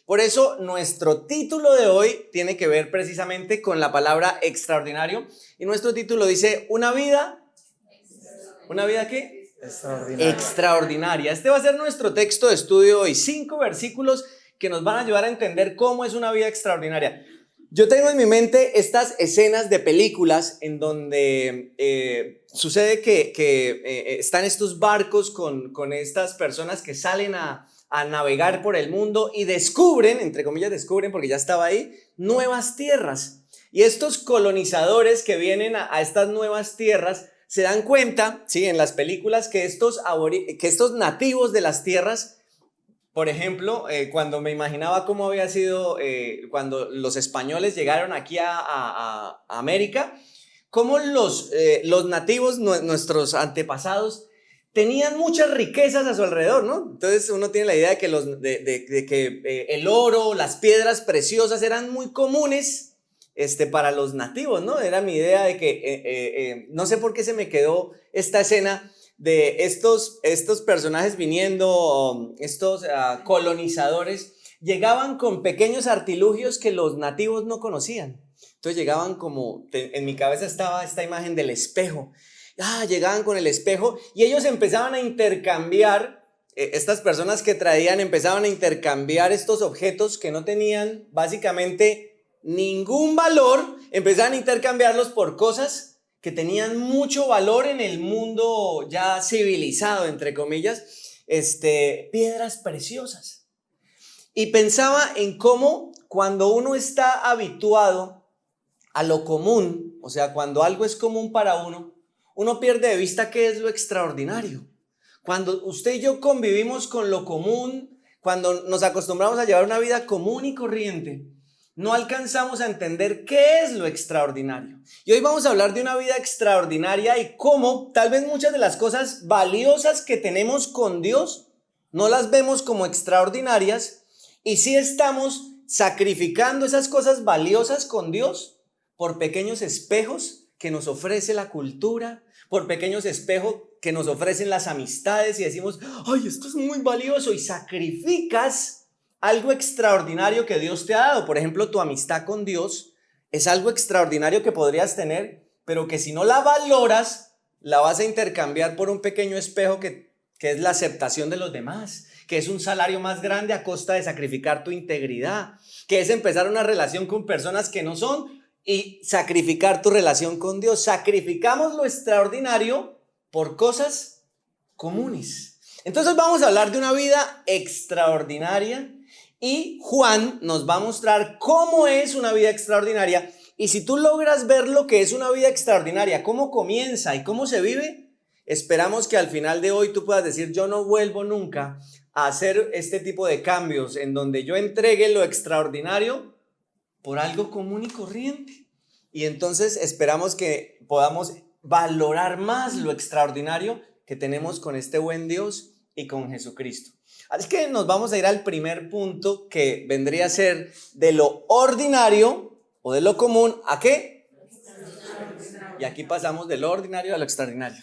Por eso nuestro título de hoy tiene que ver precisamente con la palabra extraordinario. Y nuestro título dice, ¿una vida? ¿Una vida qué? Extraordinaria. Extraordinaria. Este va a ser nuestro texto de estudio hoy. 5 versículos que nos van a ayudar a entender cómo es una vida extraordinaria. Yo tengo en mi mente estas escenas de películas en donde sucede que están estos barcos con estas personas que salen a navegar por el mundo y descubren, entre comillas descubren porque ya estaba ahí, nuevas tierras. Y estos colonizadores que vienen a estas nuevas tierras se dan cuenta, ¿sí?, en las películas que estos nativos de las tierras, por ejemplo, cuando me imaginaba cómo había sido cuando los españoles llegaron aquí a América, cómo los nativos, nuestros antepasados, tenían muchas riquezas a su alrededor, ¿no? Entonces uno tiene la idea de que, el oro, las piedras preciosas eran muy comunes para los nativos, ¿no? Era mi idea de que, no sé por qué se me quedó esta escena de estos personajes viniendo, estos colonizadores, llegaban con pequeños artilugios que los nativos no conocían. Entonces llegaban como, en mi cabeza estaba esta imagen del espejo. Llegaban con el espejo y ellos empezaban a intercambiar, estas personas que traían empezaban a intercambiar estos objetos que no tenían básicamente ningún valor, empezaban a intercambiarlos por cosas que tenían mucho valor en el mundo ya civilizado, entre comillas, piedras preciosas. Y pensaba en cómo cuando uno está habituado a lo común, o sea, cuando algo es común para uno, uno pierde de vista qué es lo extraordinario. Cuando usted y yo convivimos con lo común, cuando nos acostumbramos a llevar una vida común y corriente, no alcanzamos a entender qué es lo extraordinario. Y hoy vamos a hablar de una vida extraordinaria y cómo tal vez muchas de las cosas valiosas que tenemos con Dios no las vemos como extraordinarias y sí estamos sacrificando esas cosas valiosas con Dios por pequeños espejos que nos ofrece la cultura, por pequeños espejos que nos ofrecen las amistades y decimos, ¡ay, esto es muy valioso! Y sacrificas algo extraordinario que Dios te ha dado. Por ejemplo, tu amistad con Dios es algo extraordinario que podrías tener, pero que si no la valoras, la vas a intercambiar por un pequeño espejo que es la aceptación de los demás, que es un salario más grande a costa de sacrificar tu integridad, que es empezar una relación con personas que no son y sacrificar tu relación con Dios. Sacrificamos lo extraordinario por cosas comunes. Entonces vamos a hablar de una vida extraordinaria y Juan nos va a mostrar cómo es una vida extraordinaria. Y si tú logras ver lo que es una vida extraordinaria, cómo comienza y cómo se vive, esperamos que al final de hoy tú puedas decir, yo no vuelvo nunca a hacer este tipo de cambios en donde yo entregue lo extraordinario por algo común y corriente. Y entonces esperamos que podamos valorar más lo extraordinario que tenemos con este buen Dios y con Jesucristo. Así que nos vamos a ir al primer punto, que vendría a ser de lo ordinario o de lo común ¿a qué? Y aquí pasamos de lo ordinario a lo extraordinario.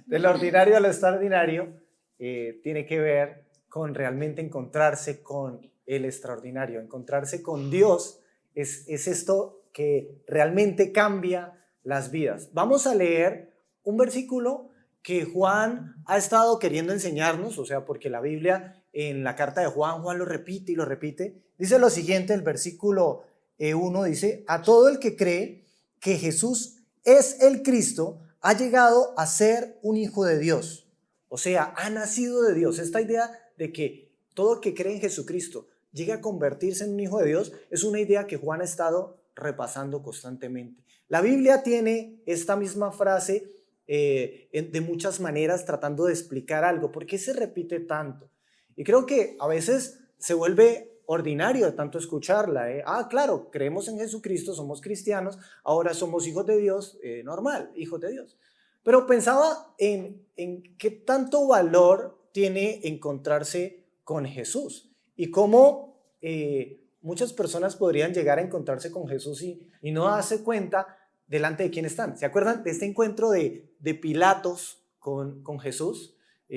De lo ordinario a lo extraordinario tiene que ver con realmente encontrarse con el extraordinario. Encontrarse con Dios es esto que realmente cambia las vidas. Vamos a leer un versículo que Juan ha estado queriendo enseñarnos, o sea, porque la Biblia en la carta de Juan lo repite y lo repite. Dice lo siguiente, el versículo 1 dice, a todo el que cree que Jesús es el Cristo, ha llegado a ser un hijo de Dios. O sea, ha nacido de Dios. Esta idea de que todo el que cree en Jesucristo llegue a convertirse en un hijo de Dios es una idea que Juan ha estado repasando constantemente. La Biblia tiene esta misma frase de muchas maneras tratando de explicar algo. ¿Por qué se repite tanto? Y creo que a veces se vuelve ordinario de tanto escucharla. Claro, creemos en Jesucristo, somos cristianos, ahora somos hijos de Dios, normal, hijos de Dios. Pero pensaba en qué tanto valor tiene encontrarse con Jesús y cómo muchas personas podrían llegar a encontrarse con Jesús y no darse cuenta delante de quién están. ¿Se acuerdan de este encuentro de Pilatos con Jesús?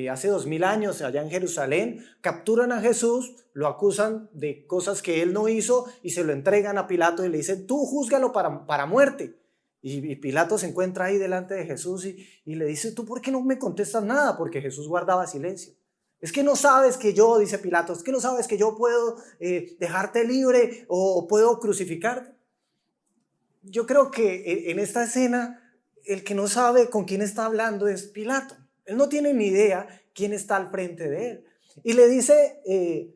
hace 2000 años allá en Jerusalén, capturan a Jesús, lo acusan de cosas que él no hizo y se lo entregan a Pilato y le dicen, tú júzgalo para muerte. Y Pilato se encuentra ahí delante de Jesús y le dice, ¿tú por qué no me contestas nada? Porque Jesús guardaba silencio. Es que no sabes que yo, dice Pilato, es que no sabes que yo puedo dejarte libre o puedo crucificarte. Yo creo que en esta escena el que no sabe con quién está hablando es Pilato. Él no tiene ni idea quién está al frente de él. Y le dice,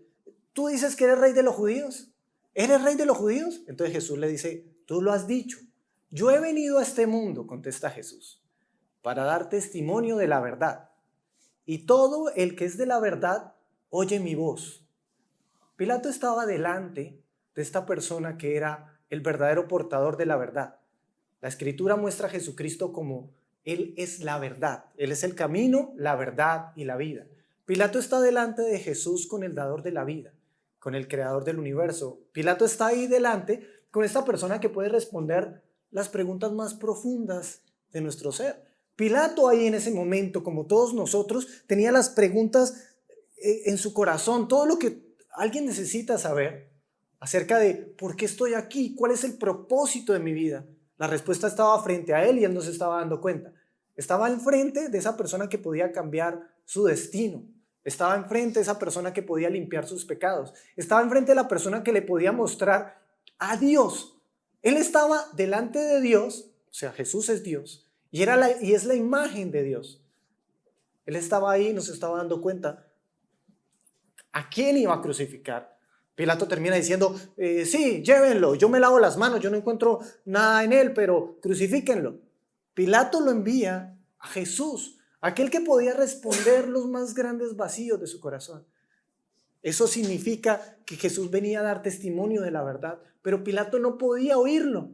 ¿tú dices que eres rey de los judíos? ¿Eres rey de los judíos? Entonces Jesús le dice, tú lo has dicho. Yo he venido a este mundo, contesta Jesús, para dar testimonio de la verdad. Y todo el que es de la verdad oye mi voz. Pilato estaba delante de esta persona que era el verdadero portador de la verdad. La Escritura muestra a Jesucristo como Él es la verdad. Él es el camino, la verdad y la vida. Pilato está delante de Jesús con el dador de la vida, con el creador del universo. Pilato está ahí delante con esta persona que puede responder las preguntas más profundas de nuestro ser. Pilato ahí en ese momento, como todos nosotros, tenía las preguntas en su corazón, todo lo que alguien necesita saber acerca de por qué estoy aquí, cuál es el propósito de mi vida. La respuesta estaba frente a él y él no se estaba dando cuenta. Estaba enfrente de esa persona que podía cambiar su destino. Estaba enfrente de esa persona que podía limpiar sus pecados. Estaba enfrente de la persona que le podía mostrar a Dios. Él estaba delante de Dios, o sea, Jesús es Dios, y es la imagen de Dios. Él estaba ahí y no se estaba dando cuenta a quién iba a crucificar. Pilato termina diciendo, sí, llévenlo, yo me lavo las manos, yo no encuentro nada en él, pero crucifíquenlo. Pilato lo envía a Jesús, aquel que podía responder los más grandes vacíos de su corazón. Eso significa que Jesús venía a dar testimonio de la verdad, pero Pilato no podía oírlo,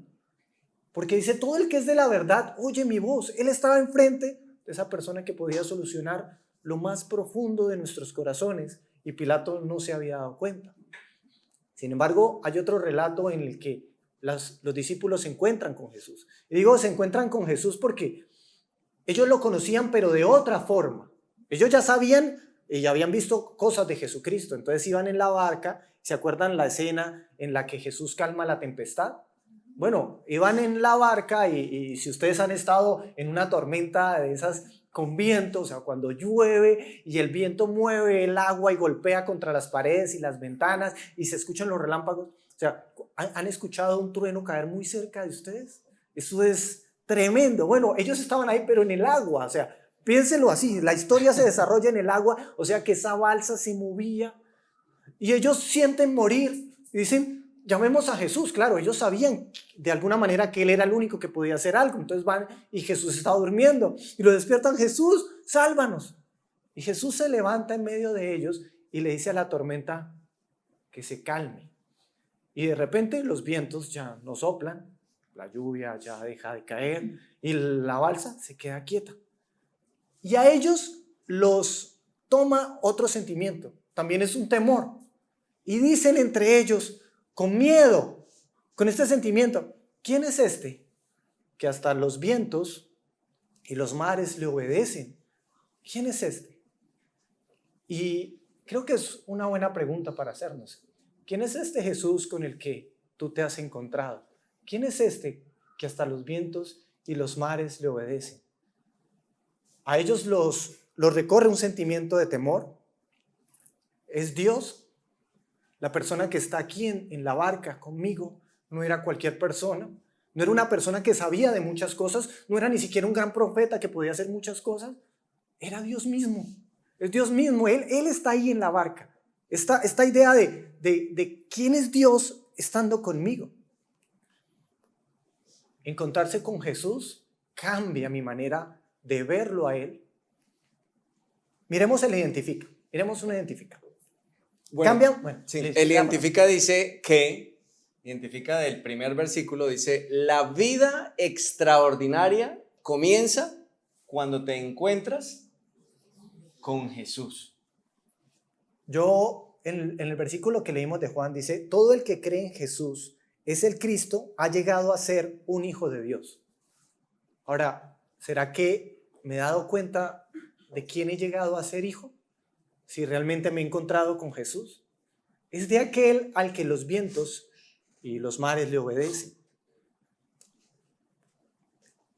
porque dice, todo el que es de la verdad oye mi voz. Él estaba enfrente de esa persona que podía solucionar lo más profundo de nuestros corazones y Pilato no se había dado cuenta. Sin embargo, hay otro relato en el que los discípulos se encuentran con Jesús. Y digo, se encuentran con Jesús porque ellos lo conocían, pero de otra forma. Ellos ya sabían y ya habían visto cosas de Jesucristo. Entonces iban en la barca. ¿Se acuerdan la escena en la que Jesús calma la tempestad? Bueno, iban en la barca y si ustedes han estado en una tormenta de esas con viento, o sea, cuando llueve y el viento mueve el agua y golpea contra las paredes y las ventanas y se escuchan los relámpagos, o sea, ¿han escuchado un trueno caer muy cerca de ustedes? Eso es tremendo. Bueno, ellos estaban ahí, pero en el agua, o sea, piénsenlo así, la historia se desarrolla en el agua, o sea que esa balsa se movía y ellos sienten morir y dicen, llamemos a Jesús. Claro, ellos sabían de alguna manera que Él era el único que podía hacer algo. Entonces van y Jesús estaba durmiendo y lo despiertan, Jesús, sálvanos. Y Jesús se levanta en medio de ellos y le dice a la tormenta que se calme. Y de repente los vientos ya no soplan, la lluvia ya deja de caer y la balsa se queda quieta. Y a ellos los toma otro sentimiento, también es un temor. Y dicen entre ellos, con miedo, con este sentimiento, ¿quién es este que hasta los vientos y los mares le obedecen? ¿Quién es este? Y creo que es una buena pregunta para hacernos. ¿Quién es este Jesús con el que tú te has encontrado? ¿Quién es este que hasta los vientos y los mares le obedecen? A ellos los recorre un sentimiento de temor. ¿Es Dios? La persona que está aquí en la barca conmigo no era cualquier persona, no era una persona que sabía de muchas cosas, no era ni siquiera un gran profeta que podía hacer muchas cosas, era Dios mismo, es Dios mismo, Él está ahí en la barca. Esta idea de quién es Dios estando conmigo. Encontrarse con Jesús cambia mi manera de verlo a Él. Miremos el identifica, miremos un identifica. Bueno, Cambia, bueno, sí, listo, el identifica dice que, identifica del primer versículo, dice, la vida extraordinaria comienza cuando te encuentras con Jesús. Yo, en el versículo que leímos de Juan, dice, todo el que cree en Jesús es el Cristo, ha llegado a ser un hijo de Dios. Ahora, ¿será que me he dado cuenta de quién he llegado a ser hijo, si realmente me he encontrado con Jesús, es de aquel al que los vientos y los mares le obedecen.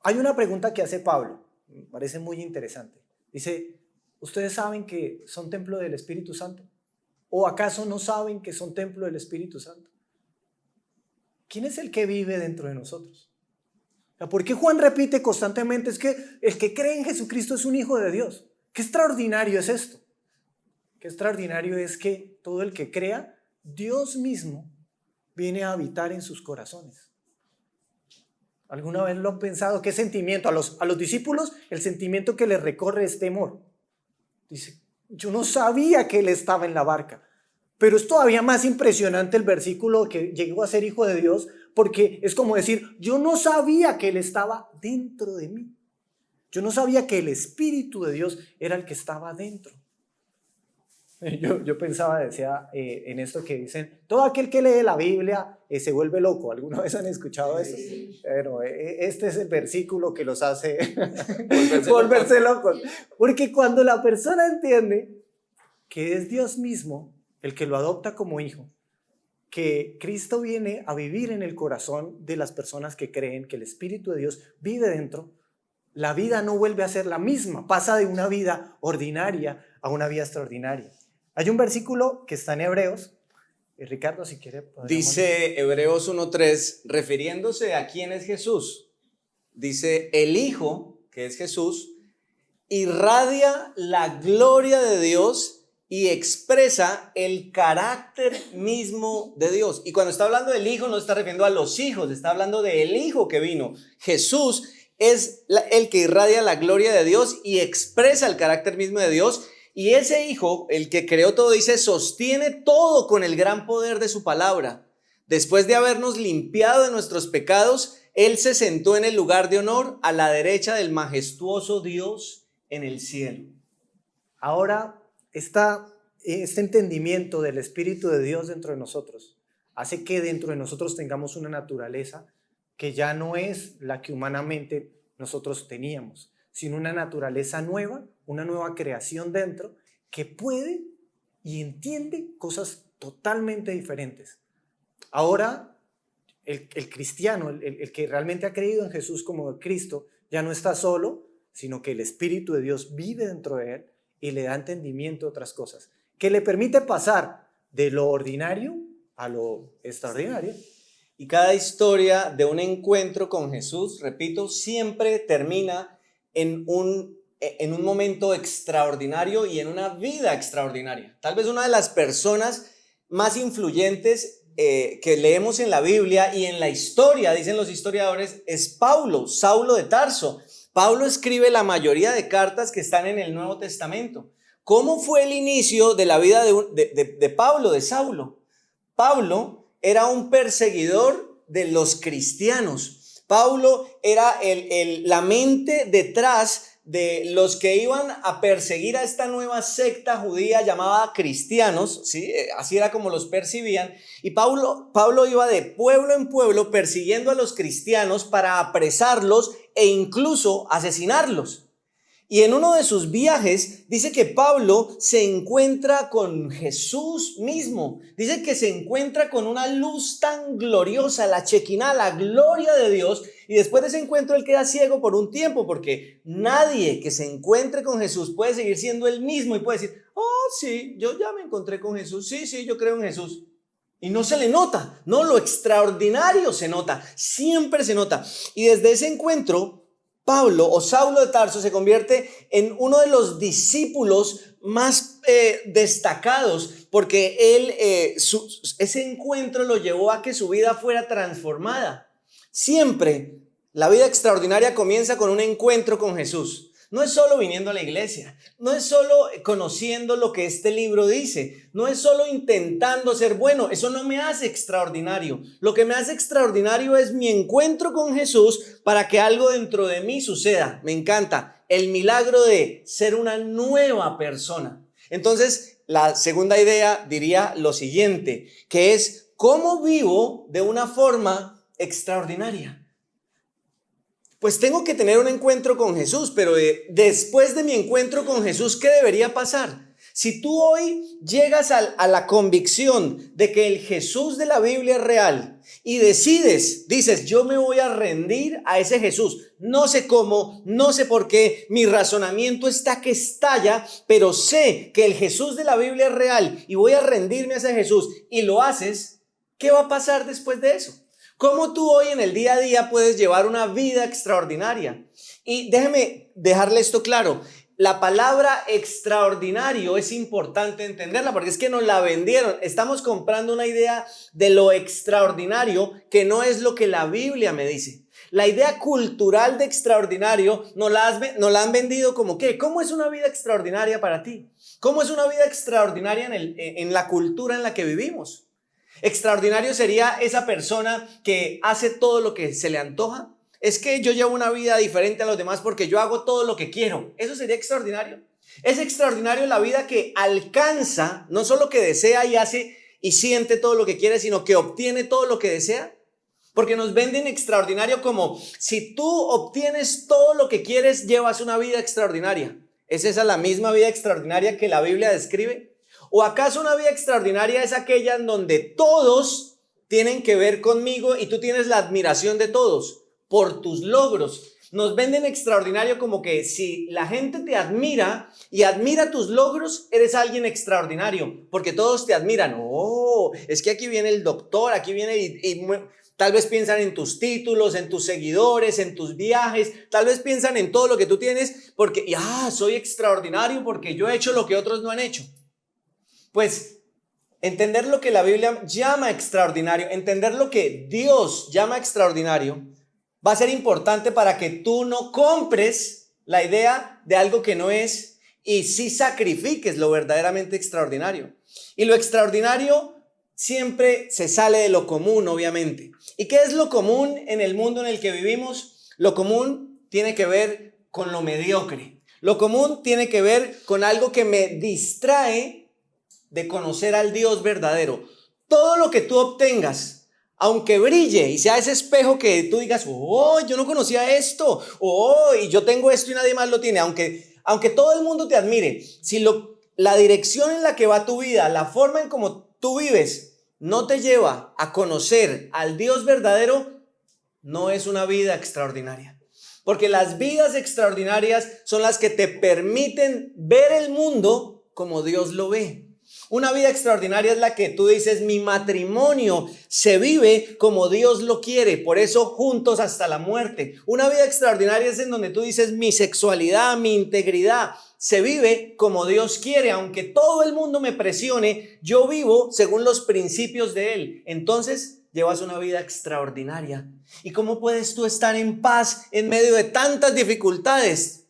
Hay una pregunta que hace Pablo, me parece muy interesante. Dice, ¿ustedes saben que son templo del Espíritu Santo? ¿O acaso no saben que son templo del Espíritu Santo? ¿Quién es el que vive dentro de nosotros? ¿Por qué Juan repite constantemente es que el que cree en Jesucristo es un hijo de Dios? Qué extraordinario es esto. Qué extraordinario es que todo el que crea, Dios mismo viene a habitar en sus corazones. ¿Alguna vez lo han pensado? ¿Qué sentimiento? A los discípulos el sentimiento que les recorre es temor. Dice, yo no sabía que él estaba en la barca. Pero es todavía más impresionante el versículo que llegó a ser hijo de Dios, porque es como decir, yo no sabía que él estaba dentro de mí. Yo no sabía que el Espíritu de Dios era el que estaba dentro. Yo pensaba, decía, en esto que dicen, todo aquel que lee la Biblia se vuelve loco. ¿Alguna vez han escuchado eso? Bueno, este es el versículo que los hace volverse locos. Porque cuando la persona entiende que es Dios mismo el que lo adopta como hijo, que Cristo viene a vivir en el corazón de las personas que creen, que el Espíritu de Dios vive dentro, la vida no vuelve a ser la misma, pasa de una vida ordinaria a una vida extraordinaria. Hay un versículo que está en Hebreos, Ricardo, si quiere. Dice Hebreos 1:3, refiriéndose a quién es Jesús, dice, el Hijo, que es Jesús, irradia la gloria de Dios y expresa el carácter mismo de Dios. Y cuando está hablando del Hijo, no se está refiriendo a los hijos, está hablando del Hijo que vino. Jesús es el que irradia la gloria de Dios y expresa el carácter mismo de Dios. Y ese Hijo, el que creó todo, dice, sostiene todo con el gran poder de su palabra. Después de habernos limpiado de nuestros pecados, Él se sentó en el lugar de honor a la derecha del majestuoso Dios en el cielo. Ahora, este entendimiento del Espíritu de Dios dentro de nosotros hace que dentro de nosotros tengamos una naturaleza que ya no es la que humanamente nosotros teníamos, sino una naturaleza nueva, una nueva creación dentro que puede y entiende cosas totalmente diferentes. Ahora, el cristiano, el que realmente ha creído en Jesús como Cristo, ya no está solo, sino que el Espíritu de Dios vive dentro de él y le da entendimiento a otras cosas, que le permite pasar de lo ordinario a lo extraordinario. Y cada historia de un encuentro con Jesús, repito, siempre termina en un momento extraordinario y en una vida extraordinaria. Tal vez una de las personas más influyentes que leemos en la Biblia y en la historia, dicen los historiadores, es Pablo, Saulo de Tarso. Pablo escribe la mayoría de cartas que están en el Nuevo Testamento. ¿Cómo fue el inicio de la vida de Pablo, de Saulo? Pablo era un perseguidor de los cristianos. Pablo era la mente detrás de los que iban a perseguir a esta nueva secta judía llamada cristianos, ¿sí? Así era como los percibían. Y Pablo iba de pueblo en pueblo persiguiendo a los cristianos para apresarlos e incluso asesinarlos. Y en uno de sus viajes dice que Pablo se encuentra con Jesús mismo. Dice que se encuentra con una luz tan gloriosa, la Chequiná, la gloria de Dios. Y después de ese encuentro él queda ciego por un tiempo, porque nadie que se encuentre con Jesús puede seguir siendo el mismo y puede decir, oh sí, yo ya me encontré con Jesús, sí, yo creo en Jesús. Y no se le nota, no, lo extraordinario se nota, siempre se nota. Y desde ese encuentro, Pablo o Saulo de Tarso se convierte en uno de los discípulos más destacados, porque ese encuentro lo llevó a que su vida fuera transformada. Siempre la vida extraordinaria comienza con un encuentro con Jesús. No es solo viniendo a la iglesia, no es solo conociendo lo que este libro dice, no es solo intentando ser bueno, eso no me hace extraordinario. Lo que me hace extraordinario es mi encuentro con Jesús para que algo dentro de mí suceda. Me encanta el milagro de ser una nueva persona. Entonces, la segunda idea diría lo siguiente, que es ¿cómo vivo de una forma extraordinaria? Pues tengo que tener un encuentro con Jesús, pero después de mi encuentro con Jesús, ¿qué debería pasar? Si tú hoy llegas a la convicción de que el Jesús de la Biblia es real y dices, yo me voy a rendir a ese Jesús, no sé cómo, no sé por qué, mi razonamiento está que estalla, pero sé que el Jesús de la Biblia es real y voy a rendirme a ese Jesús y lo haces, ¿qué va a pasar después de eso? ¿Cómo tú hoy en el día a día puedes llevar una vida extraordinaria? Y déjeme dejarle esto claro. La palabra extraordinario es importante entenderla porque es que nos la vendieron. Estamos comprando una idea de lo extraordinario que no es lo que la Biblia me dice. La idea cultural de extraordinario nos la han vendido como ¿qué? ¿Cómo es una vida extraordinaria para ti? ¿Cómo es una vida extraordinaria en la cultura en la que vivimos? Extraordinario sería esa persona que hace todo lo que se le antoja. Es que yo llevo una vida diferente a los demás porque yo hago todo lo que quiero. ¿Eso sería extraordinario? Es extraordinario la vida que alcanza, no solo que desea y hace y siente todo lo que quiere, sino que obtiene todo lo que desea. Porque nos venden extraordinario como si tú obtienes todo lo que quieres, llevas una vida extraordinaria. ¿Es esa la misma vida extraordinaria que la Biblia describe? ¿O acaso una vida extraordinaria es aquella en donde todos tienen que ver conmigo y tú tienes la admiración de todos por tus logros? Nos venden extraordinario como que si la gente te admira y admira tus logros, eres alguien extraordinario, porque todos te admiran. Oh, es que aquí viene el doctor, aquí viene y tal vez piensan en tus títulos, en tus seguidores, en tus viajes, tal vez piensan en todo lo que tú tienes, porque soy extraordinario porque yo he hecho lo que otros no han hecho. Pues entender lo que la Biblia llama extraordinario, entender lo que Dios llama extraordinario, va a ser importante para que tú no compres la idea de algo que no es y sí sacrifiques lo verdaderamente extraordinario. Y lo extraordinario siempre se sale de lo común, obviamente. ¿Y qué es lo común en el mundo en el que vivimos? Lo común tiene que ver con lo mediocre. Lo común tiene que ver con algo que me distrae de conocer al Dios verdadero. Todo lo que tú obtengas, aunque brille y sea ese espejo que tú digas, oh, yo no conocía esto, oh, y yo tengo esto y nadie más lo tiene, aunque todo el mundo te admire, si la dirección en la que va tu vida, la forma en cómo tú vives, no te lleva a conocer al Dios verdadero, no es una vida extraordinaria. Porque las vidas extraordinarias son las que te permiten ver el mundo como Dios lo ve. Una vida extraordinaria es la que tú dices, mi matrimonio se vive como Dios lo quiere, por eso juntos hasta la muerte. Una vida extraordinaria es en donde tú dices, mi sexualidad, mi integridad se vive como Dios quiere, aunque todo el mundo me presione, yo vivo según los principios de Él. Entonces llevas una vida extraordinaria. ¿Y cómo puedes tú estar en paz en medio de tantas dificultades?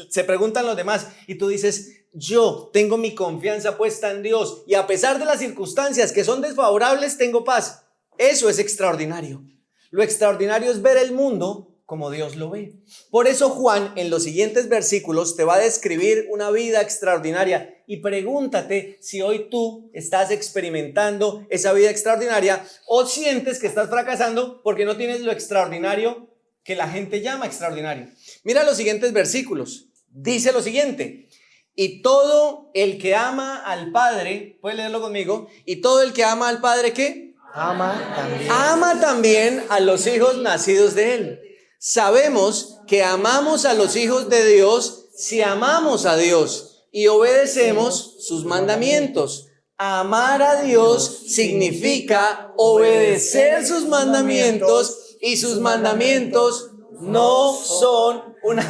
Se preguntan los demás y tú dices, yo tengo mi confianza puesta en Dios y a pesar de las circunstancias que son desfavorables, tengo paz. Eso es extraordinario. Lo extraordinario es ver el mundo como Dios lo ve. Por eso Juan en los siguientes versículos te va a describir una vida extraordinaria y pregúntate si hoy tú estás experimentando esa vida extraordinaria o sientes que estás fracasando porque no tienes lo extraordinario que la gente llama extraordinario. Mira los siguientes versículos. Dice lo siguiente: y todo el que ama al Padre, ¿puedes leerlo conmigo? Y todo el que ama al Padre, ¿qué? Ama también a los hijos nacidos de Él. Sabemos que amamos a los hijos de Dios si amamos a Dios y obedecemos sus mandamientos. Amar a Dios significa obedecer sus mandamientos y sus mandamientos no son una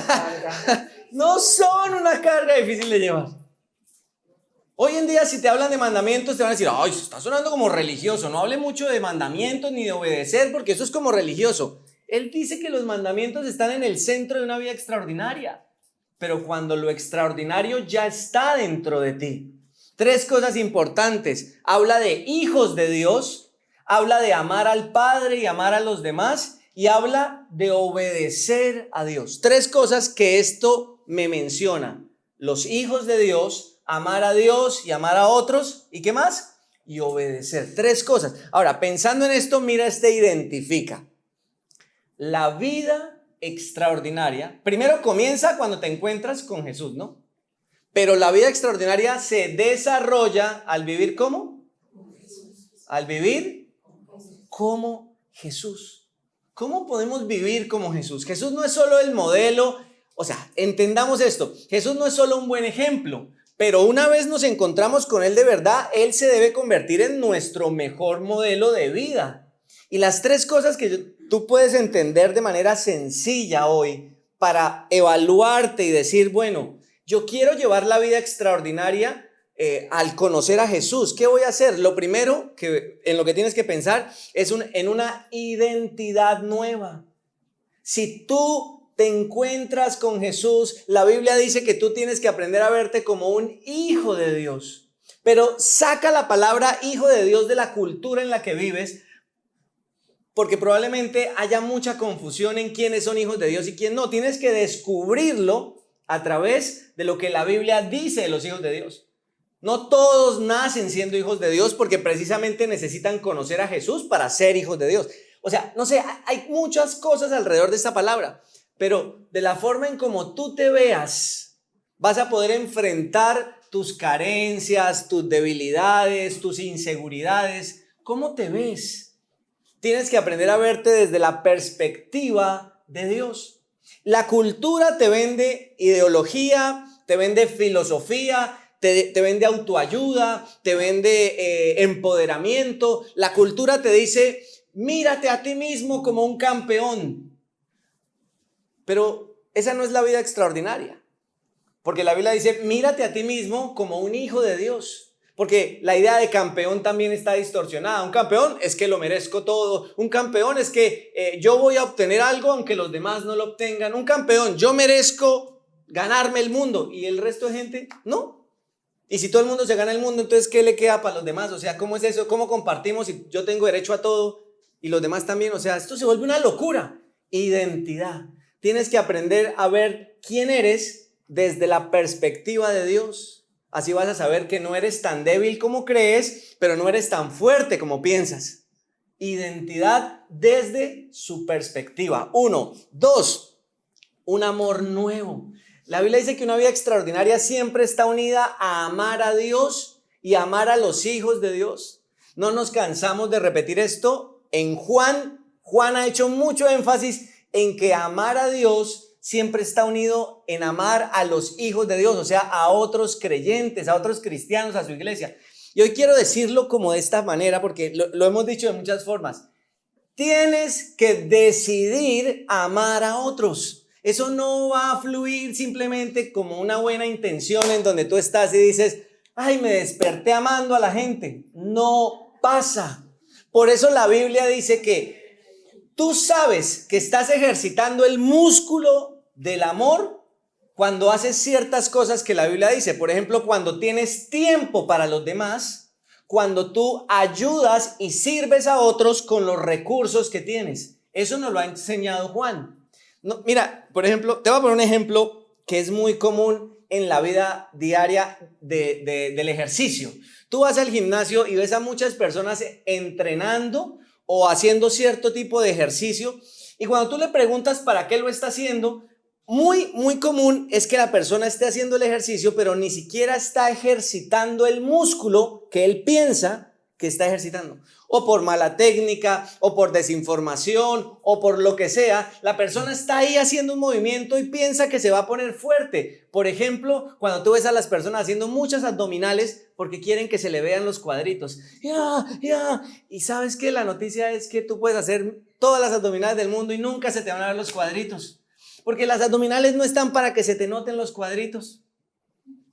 carga difícil de llevar. Hoy en día si te hablan de mandamientos te van a decir, ay, está sonando como religioso, no hable mucho de mandamientos ni de obedecer porque eso es como religioso. Él dice que los mandamientos están en el centro de una vida extraordinaria, pero cuando lo extraordinario ya está dentro de ti. 3 cosas importantes. Habla de hijos de Dios, habla de amar al Padre y amar a los demás y habla de obedecer a Dios. 3 cosas que esto me menciona. Los hijos de Dios, amar a Dios y amar a otros. ¿Y qué más? Y obedecer. 3 cosas. Ahora, pensando en esto, mira, identifica. La vida extraordinaria, primero comienza cuando te encuentras con Jesús, ¿no? Pero la vida extraordinaria se desarrolla al vivir ¿cómo? Al vivir como Jesús. ¿Cómo podemos vivir como Jesús? Jesús no es solo el modelo, o sea, entendamos esto, Jesús no es solo un buen ejemplo, pero una vez nos encontramos con Él de verdad, Él se debe convertir en nuestro mejor modelo de vida. Y las tres cosas que tú puedes entender de manera sencilla hoy para evaluarte y decir, bueno, yo quiero llevar la vida extraordinaria al conocer a Jesús. ¿Qué voy a hacer? Lo primero en lo que tienes que pensar es en una identidad nueva. Si tú te encuentras con Jesús, la Biblia dice que tú tienes que aprender a verte como un hijo de Dios. Pero saca la palabra hijo de Dios de la cultura en la que vives, porque probablemente haya mucha confusión en quiénes son hijos de Dios y quién no. Tienes que descubrirlo a través de lo que la Biblia dice de los hijos de Dios. No todos nacen siendo hijos de Dios porque precisamente necesitan conocer a Jesús para ser hijos de Dios. O sea, no sé, hay muchas cosas alrededor de esta palabra, pero de la forma en cómo tú te veas, vas a poder enfrentar tus carencias, tus debilidades, tus inseguridades. ¿Cómo te ves? Tienes que aprender a verte desde la perspectiva de Dios. La cultura te vende ideología, te vende filosofía, te vende autoayuda, te vende empoderamiento. La cultura te dice, mírate a ti mismo como un campeón. Pero esa no es la vida extraordinaria. Porque la Biblia dice, mírate a ti mismo como un hijo de Dios. Porque la idea de campeón también está distorsionada. Un campeón es que lo merezco todo. Un campeón es que yo voy a obtener algo aunque los demás no lo obtengan. Un campeón, yo merezco ganarme el mundo. ¿Y el resto de gente? No. Y si todo el mundo se gana el mundo, entonces ¿qué le queda para los demás? O sea, ¿cómo es eso? ¿Cómo compartimos si yo tengo derecho a todo y los demás también? O sea, esto se vuelve una locura. Identidad. Tienes que aprender a ver quién eres desde la perspectiva de Dios. Así vas a saber que no eres tan débil como crees, pero no eres tan fuerte como piensas. Identidad desde su perspectiva. 1. 2. Un amor nuevo. La Biblia dice que una vida extraordinaria siempre está unida a amar a Dios y amar a los hijos de Dios. No nos cansamos de repetir esto. En Juan ha hecho mucho énfasis en que amar a Dios siempre está unido en amar a los hijos de Dios, o sea, a otros creyentes, a otros cristianos, a su iglesia. Y hoy quiero decirlo como de esta manera, porque lo hemos dicho de muchas formas. Tienes que decidir amar a otros. Eso no va a fluir simplemente como una buena intención en donde tú estás y dices, ay, me desperté amando a la gente. No pasa. Por eso la Biblia dice que tú sabes que estás ejercitando el músculo del amor cuando haces ciertas cosas que la Biblia dice. Por ejemplo, cuando tienes tiempo para los demás, cuando tú ayudas y sirves a otros con los recursos que tienes. Eso nos lo ha enseñado Juan. No, mira, por ejemplo, te voy a poner un ejemplo que es muy común en la vida diaria del ejercicio. Tú vas al gimnasio y ves a muchas personas entrenando o haciendo cierto tipo de ejercicio, y cuando tú le preguntas para qué lo está haciendo, muy común es que la persona esté haciendo el ejercicio, pero ni siquiera está ejercitando el músculo que él piensa que está ejercitando. O por mala técnica, o por desinformación, o por lo que sea, la persona está ahí haciendo un movimiento y piensa que se va a poner fuerte. Por ejemplo, cuando tú ves a las personas haciendo muchas abdominales porque quieren que se le vean los cuadritos. Y sabes que la noticia es que tú puedes hacer todas las abdominales del mundo y nunca se te van a ver los cuadritos. Porque las abdominales no están para que se te noten los cuadritos.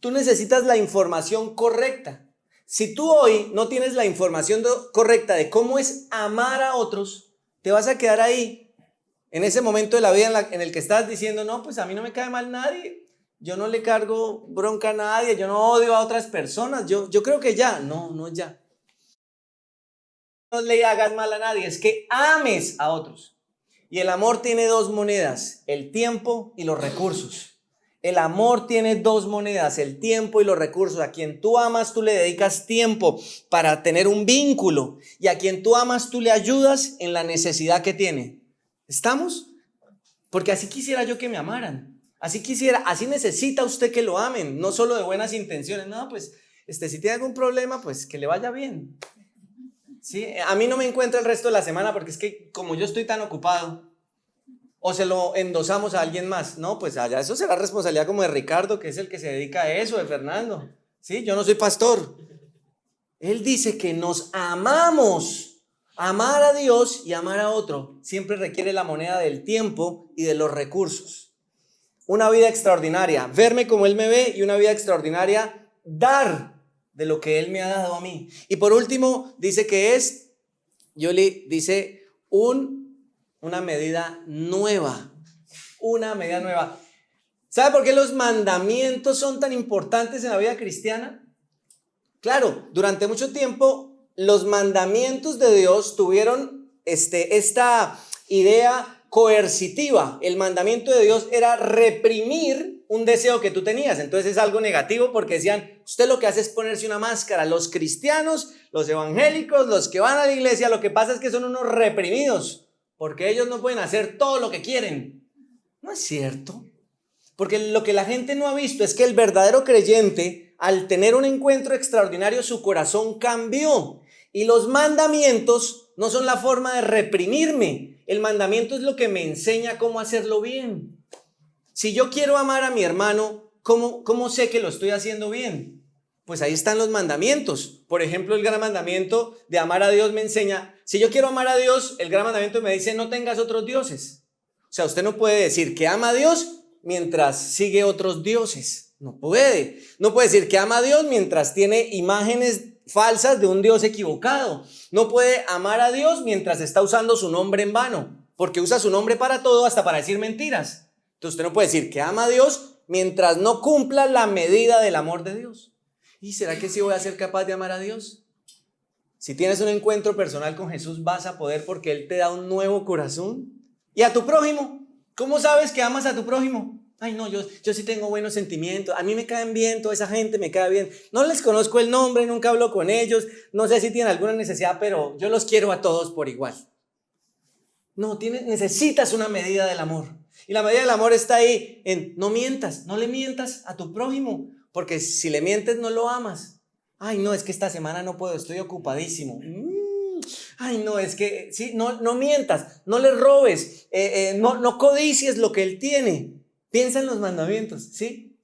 Tú necesitas la información correcta. Si tú hoy no tienes la información correcta de cómo es amar a otros, te vas a quedar ahí, en ese momento de la vida en el que estás diciendo, no, pues a mí no me cae mal nadie, yo no le cargo bronca a nadie, yo no odio a otras personas, yo creo que ya, no ya. No le hagas mal a nadie, es que ames a otros. Y el amor tiene dos monedas, el tiempo y los recursos. El amor tiene dos monedas, el tiempo y los recursos. A quien tú amas, tú le dedicas tiempo para tener un vínculo. Y a quien tú amas, tú le ayudas en la necesidad que tiene. ¿Estamos? Porque así quisiera yo que me amaran. Así necesita usted que lo amen, no solo de buenas intenciones. No, pues, si tiene algún problema, pues que le vaya bien. ¿Sí? A mí no me encuentra el resto de la semana porque es que como yo estoy tan ocupado, o se lo endosamos a alguien más. No, pues allá eso será responsabilidad como de Ricardo, que es el que se dedica a eso, de Fernando. ¿Sí? Yo no soy pastor. Él dice que nos amamos. Amar a Dios y amar a otro siempre requiere la moneda del tiempo y de los recursos. Una vida extraordinaria, verme como Él me ve, y una vida extraordinaria, dar de lo que Él me ha dado a mí. Y por último, dice que es, Yoli, dice una medida nueva. Una medida nueva. ¿Sabe por qué los mandamientos son tan importantes en la vida cristiana? Claro, durante mucho tiempo los mandamientos de Dios tuvieron esta idea coercitiva. El mandamiento de Dios era reprimir un deseo que tú tenías. Entonces es algo negativo porque decían, usted lo que hace es ponerse una máscara. Los cristianos, los evangélicos, los que van a la iglesia, lo que pasa es que son unos reprimidos porque ellos no pueden hacer todo lo que quieren. No es cierto. Porque lo que la gente no ha visto es que el verdadero creyente, al tener un encuentro extraordinario, su corazón cambió. Y los mandamientos no son la forma de reprimirme. El mandamiento es lo que me enseña cómo hacerlo bien. Si yo quiero amar a mi hermano, ¿cómo sé que lo estoy haciendo bien? Pues ahí están los mandamientos. Por ejemplo, el gran mandamiento de amar a Dios me enseña, si yo quiero amar a Dios, el gran mandamiento me dice, no tengas otros dioses. O sea, usted no puede decir que ama a Dios mientras sigue otros dioses. No puede. No puede decir que ama a Dios mientras tiene imágenes falsas de un Dios equivocado. No puede amar a Dios mientras está usando su nombre en vano, porque usa su nombre para todo, hasta para decir mentiras. Entonces usted no puede decir que ama a Dios mientras no cumpla la medida del amor de Dios. ¿Y será que sí voy a ser capaz de amar a Dios? Si tienes un encuentro personal con Jesús, vas a poder, porque Él te da un nuevo corazón. Y a tu prójimo, ¿cómo sabes que amas a tu prójimo? Ay, no, yo sí tengo buenos sentimientos, a mí me caen bien, toda esa gente me cae bien. No les conozco el nombre, nunca hablo con ellos, no sé si tienen alguna necesidad, pero yo los quiero a todos por igual. No, necesitas una medida del amor. Y la medida del amor está ahí en no mientas, no le mientas a tu prójimo, porque si le mientes no lo amas. Ay, no, es que esta semana no puedo, estoy ocupadísimo. Ay, no, es que sí, no mientas, no le robes, no codicies lo que él tiene. Piensa en los mandamientos, ¿sí?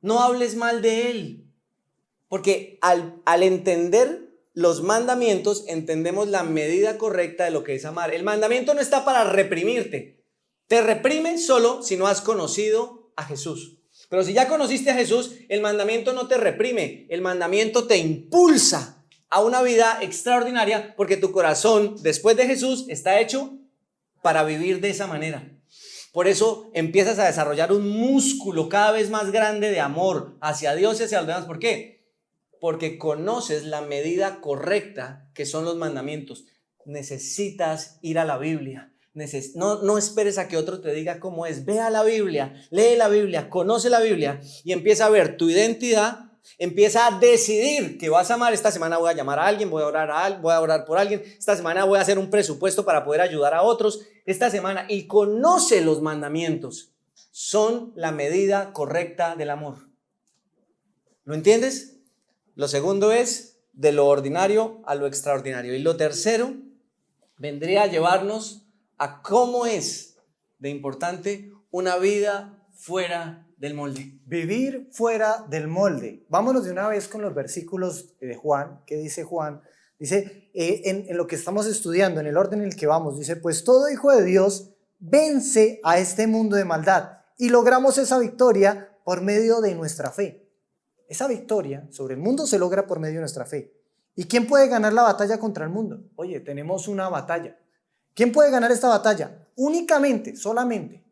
No hables mal de él. Porque al entender los mandamientos, entendemos la medida correcta de lo que es amar. El mandamiento no está para reprimirte. Te reprime solo si no has conocido a Jesús. Pero si ya conociste a Jesús, el mandamiento no te reprime. El mandamiento te impulsa a una vida extraordinaria, porque tu corazón, después de Jesús, está hecho para vivir de esa manera. Por eso empiezas a desarrollar un músculo cada vez más grande de amor hacia Dios y hacia los demás. ¿Por qué? Porque conoces la medida correcta que son los mandamientos. Necesitas ir a la Biblia. No esperes a que otro te diga cómo es. Ve a la Biblia, lee la Biblia, conoce la Biblia y empieza a ver tu identidad. Empieza a decidir que vas a amar. Esta semana voy a llamar a alguien, voy a orar por alguien. Esta semana voy a hacer un presupuesto para poder ayudar a otros. Esta semana, y conoce los mandamientos. Son la medida correcta del amor. ¿Lo entiendes? Lo segundo es de lo ordinario a lo extraordinario. Y lo tercero vendría a llevarnos a cómo es de importante una vida fuera del molde. Vivir fuera del molde. Vámonos de una vez con los versículos de Juan. ¿Qué dice Juan? Dice, en lo que estamos estudiando, en el orden en el que vamos, dice, pues todo hijo de Dios vence a este mundo de maldad y logramos esa victoria por medio de nuestra fe. Esa victoria sobre el mundo se logra por medio de nuestra fe. ¿Y quién puede ganar la batalla contra el mundo? Oye, tenemos una batalla. ¿Quién puede ganar esta batalla? Únicamente, solamente,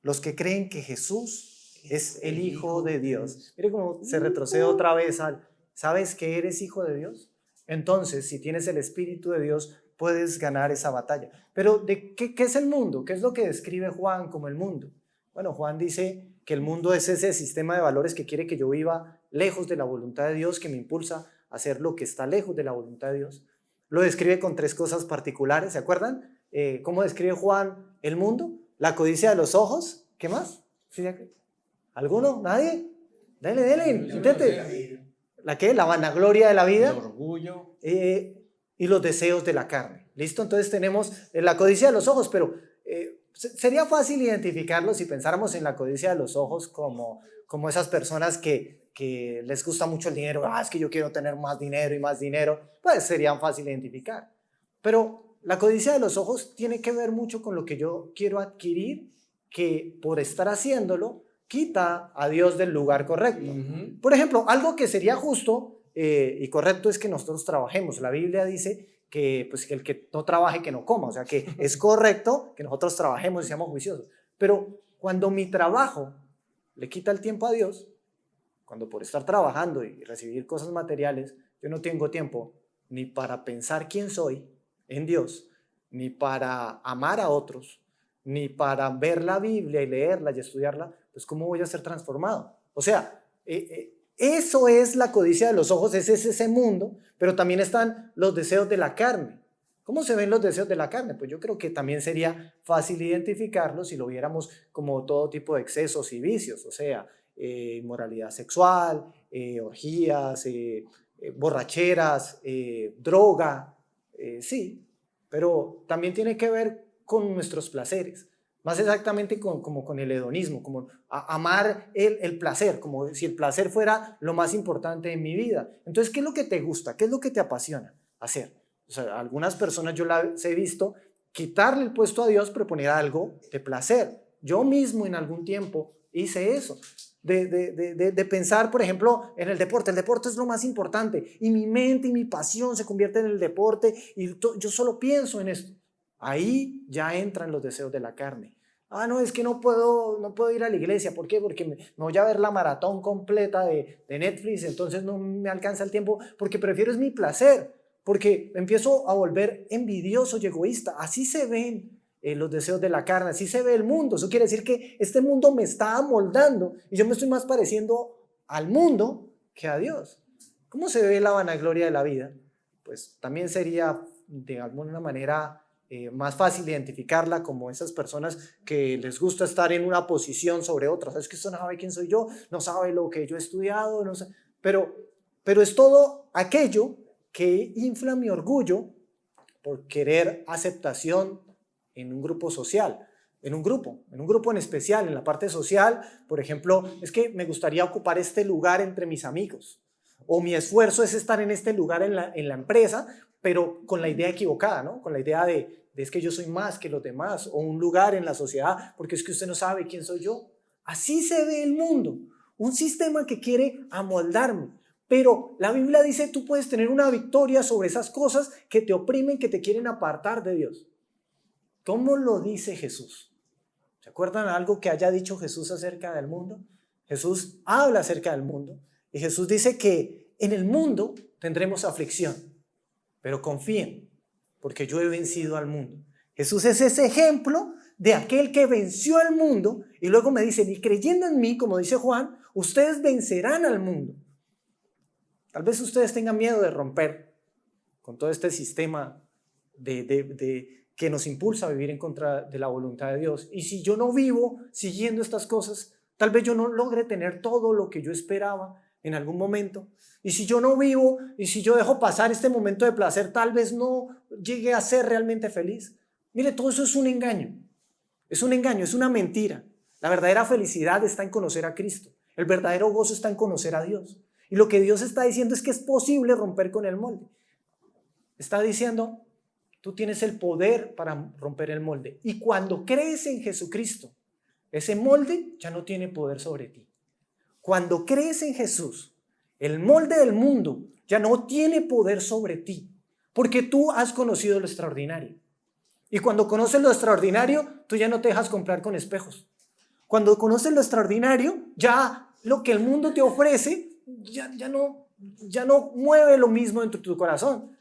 los que creen que Jesús es el Hijo de Dios. Mire cómo se retrocede otra vez al, ¿sabes que eres hijo de Dios? Entonces, si tienes el Espíritu de Dios, puedes ganar esa batalla. Pero ¿de qué es el mundo? ¿Qué es lo que describe Juan como el mundo? Bueno, Juan dice que el mundo es ese sistema de valores que quiere que yo viva lejos de la voluntad de Dios, que me impulsa a hacer lo que está lejos de la voluntad de Dios. Lo describe con tres cosas particulares, ¿se acuerdan? ¿Cómo describe Juan el mundo? La codicia de los ojos. ¿Qué más? ¿Sí? ¿Alguno? ¿Nadie? Dele, intente. ¿La qué? La vanagloria de la vida. El orgullo. Y los deseos de la carne. ¿Listo? Entonces tenemos la codicia de los ojos, pero sería fácil identificarlo si pensáramos en la codicia de los ojos como esas personas que les gusta mucho el dinero. Es que yo quiero tener más dinero y más dinero. Pues sería fácil identificar. Pero la codicia de los ojos tiene que ver mucho con lo que yo quiero adquirir, que por estar haciéndolo quita a Dios del lugar correcto. Por ejemplo, algo que sería justo y correcto es que nosotros trabajemos. La Biblia dice que, pues, que el que no trabaje, que no coma. O sea, que es correcto que nosotros trabajemos y seamos juiciosos. Pero cuando mi trabajo le quita el tiempo a Dios, cuando por estar trabajando y recibir cosas materiales, yo no tengo tiempo ni para pensar quién soy en Dios, ni para amar a otros, ni para ver la Biblia y leerla y estudiarla, pues ¿cómo voy a ser transformado? O sea, eso es la codicia de los ojos, ese es ese mundo, pero también están los deseos de la carne. ¿Cómo se ven los deseos de la carne? Pues yo creo que también sería fácil identificarlos si lo viéramos como todo tipo de excesos y vicios, o sea, inmoralidad sexual, orgías, borracheras, droga, sí, pero también tiene que ver con nuestros placeres, más exactamente como con el hedonismo, como amar el placer, como si el placer fuera lo más importante en mi vida. Entonces, ¿qué es lo que te gusta? ¿Qué es lo que te apasiona hacer? O sea, algunas personas yo las he visto quitarle el puesto a Dios, pero poner algo de placer. Yo mismo en algún tiempo hice eso. De pensar, por ejemplo, en el deporte. El deporte es lo más importante y mi mente y mi pasión se convierten en el deporte y yo solo pienso en esto. Ahí ya entran los deseos de la carne. No, es que no puedo ir a la iglesia. ¿Por qué? Porque me voy a ver la maratón completa de Netflix, entonces no me alcanza el tiempo porque prefiero es mi placer, porque empiezo a volver envidioso y egoísta. Así se ven los deseos de la carne, así se ve el mundo. Eso quiere decir que este mundo me está amoldando y yo me estoy más pareciendo al mundo que a Dios. ¿Cómo se ve la vanagloria de la vida? Pues también sería de alguna manera más fácil identificarla como esas personas que les gusta estar en una posición sobre otras. Es que usted no sabe quién soy yo, no sabe lo que yo he estudiado, no sé, pero es todo aquello que infla mi orgullo por querer aceptación en un grupo social, en un grupo en especial, en la parte social. Por ejemplo, es que me gustaría ocupar este lugar entre mis amigos, o mi esfuerzo es estar en este lugar en la empresa, pero con la idea equivocada, ¿no? Con la idea de es que yo soy más que los demás, o un lugar en la sociedad, porque es que usted no sabe quién soy yo. Así se ve el mundo, un sistema que quiere amoldarme. Pero la Biblia dice, tú puedes tener una victoria sobre esas cosas que te oprimen, que te quieren apartar de Dios. ¿Cómo lo dice Jesús? ¿Se acuerdan algo que haya dicho Jesús acerca del mundo? Jesús habla acerca del mundo y Jesús dice que en el mundo tendremos aflicción, pero confíen, porque yo he vencido al mundo. Jesús es ese ejemplo de aquel que venció al mundo y luego me dice, y creyendo en mí, como dice Juan, ustedes vencerán al mundo. Tal vez ustedes tengan miedo de romper con todo este sistema que nos impulsa a vivir en contra de la voluntad de Dios. Y si yo no vivo siguiendo estas cosas, tal vez yo no logre tener todo lo que yo esperaba en algún momento. Y si yo no vivo, y si yo dejo pasar este momento de placer, tal vez no llegue a ser realmente feliz. Mire, todo eso es un engaño. Es un engaño, es una mentira. La verdadera felicidad está en conocer a Cristo. El verdadero gozo está en conocer a Dios. Y lo que Dios está diciendo es que es posible romper con el molde. Está diciendo, tú tienes el poder para romper el molde. Y cuando crees en Jesucristo, ese molde ya no tiene poder sobre ti. Cuando crees en Jesús, el molde del mundo ya no tiene poder sobre ti, porque tú has conocido lo extraordinario. Y cuando conoces lo extraordinario, tú ya no te dejas comprar con espejos. Cuando conoces lo extraordinario, ya lo que el mundo te ofrece ya no mueve lo mismo dentro de tu corazón.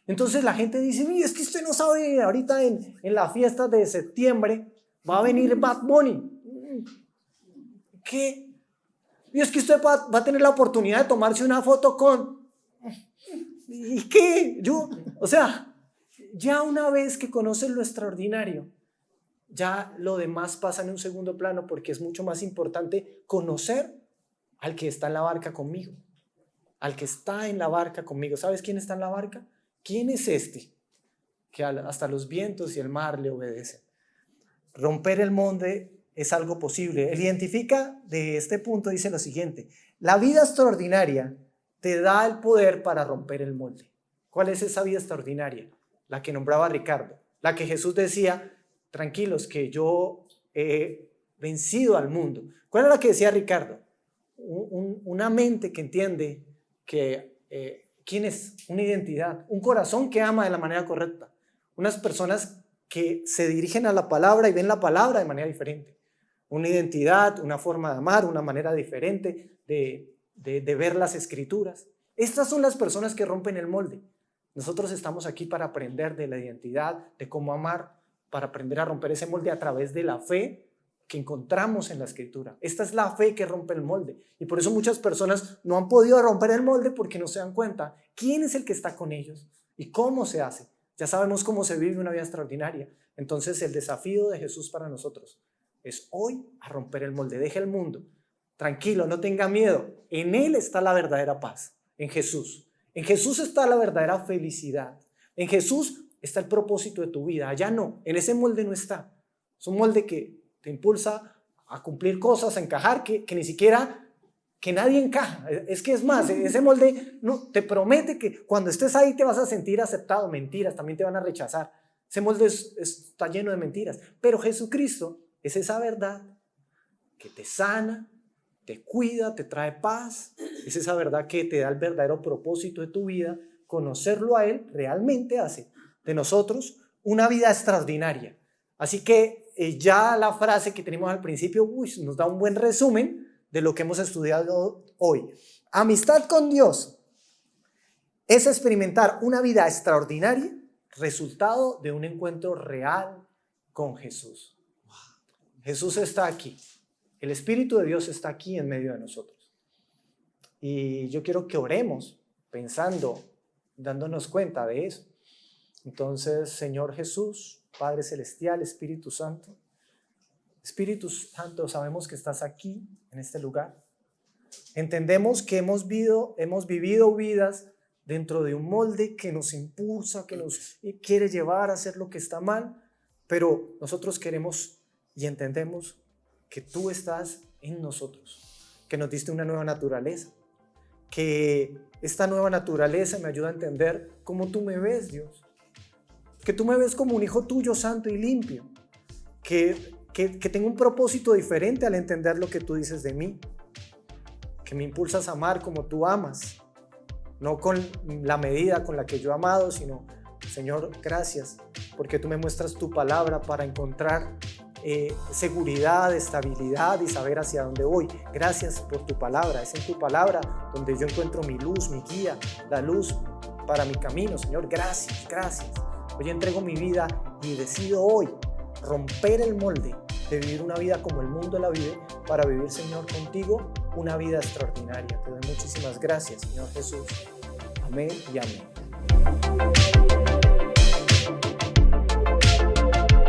Entonces la gente dice, mire, es que usted no sabe, ahorita en la fiesta de septiembre va a venir Bad Bunny. ¿Qué? Y es que usted va a tener la oportunidad de tomarse una foto con... ¿Y qué? O sea, ya una vez que conoces lo extraordinario, ya lo demás pasa en un segundo plano, porque es mucho más importante conocer al que está en la barca conmigo, al que está en la barca conmigo. ¿Sabes quién está en la barca? ¿Quién es este que hasta los vientos y el mar le obedecen? Romper el molde es algo posible. Él identifica de este punto, dice lo siguiente: la vida extraordinaria te da el poder para romper el molde. ¿Cuál es esa vida extraordinaria? La que nombraba Ricardo, la que Jesús decía: tranquilos, que yo he vencido al mundo. ¿Cuál es la que decía Ricardo? Una mente que entiende que quién es, una identidad, un corazón que ama de la manera correcta, unas personas que se dirigen a la palabra y ven la palabra de manera diferente, una identidad, una forma de amar, una manera diferente de ver las escrituras. Estas son las personas que rompen el molde. Nosotros estamos aquí para aprender de la identidad, de cómo amar, para aprender a romper ese molde a través de la fe que encontramos en la escritura. Esta es la fe que rompe el molde, y por eso muchas personas no han podido romper el molde, porque no se dan cuenta quién es el que está con ellos y cómo se hace. Ya sabemos cómo se vive una vida extraordinaria. Entonces el desafío de Jesús para nosotros es hoy a romper el molde. Deje el mundo, tranquilo, no tenga miedo. En Él está la verdadera paz, en Jesús. En Jesús está la verdadera felicidad. En Jesús está el propósito de tu vida. Allá no, en ese molde no está. Es un molde que te impulsa a cumplir cosas, a encajar, que ni siquiera, que nadie encaja. Es que es más, ese molde no, te promete que cuando estés ahí te vas a sentir aceptado. Mentiras, también te van a rechazar. Ese molde está lleno de mentiras. Pero Jesucristo es esa verdad que te sana, te cuida, te trae paz. Es esa verdad que te da el verdadero propósito de tu vida. Conocerlo a Él realmente hace de nosotros una vida extraordinaria. Así que ya la frase que tenemos al principio nos da un buen resumen de lo que hemos estudiado hoy. Amistad con Dios es experimentar una vida extraordinaria, resultado de un encuentro real con Jesús. Jesús está aquí. El Espíritu de Dios está aquí en medio de nosotros. Y yo quiero que oremos pensando, dándonos cuenta de eso. Entonces, Señor Jesús, Padre Celestial, Espíritu Santo, sabemos que estás aquí, en este lugar. Entendemos que hemos vivido vidas dentro de un molde que nos impulsa, que nos quiere llevar a hacer lo que está mal, pero nosotros queremos y entendemos que tú estás en nosotros, que nos diste una nueva naturaleza, que esta nueva naturaleza me ayuda a entender cómo tú me ves, Dios, que tú me ves como un hijo tuyo santo y limpio, que tengo un propósito diferente al entender lo que tú dices de mí, que me impulsas a amar como tú amas, no con la medida con la que yo he amado, sino, Señor, gracias, porque tú me muestras tu palabra para encontrar seguridad, estabilidad y saber hacia dónde voy. Gracias por tu palabra. Es en tu palabra donde yo encuentro mi luz, mi guía, la luz para mi camino. Señor, gracias, gracias. Hoy entrego mi vida y decido hoy romper el molde de vivir una vida como el mundo la vive, para vivir, Señor, contigo una vida extraordinaria. Te doy muchísimas gracias, Señor Jesús. Amén y amén.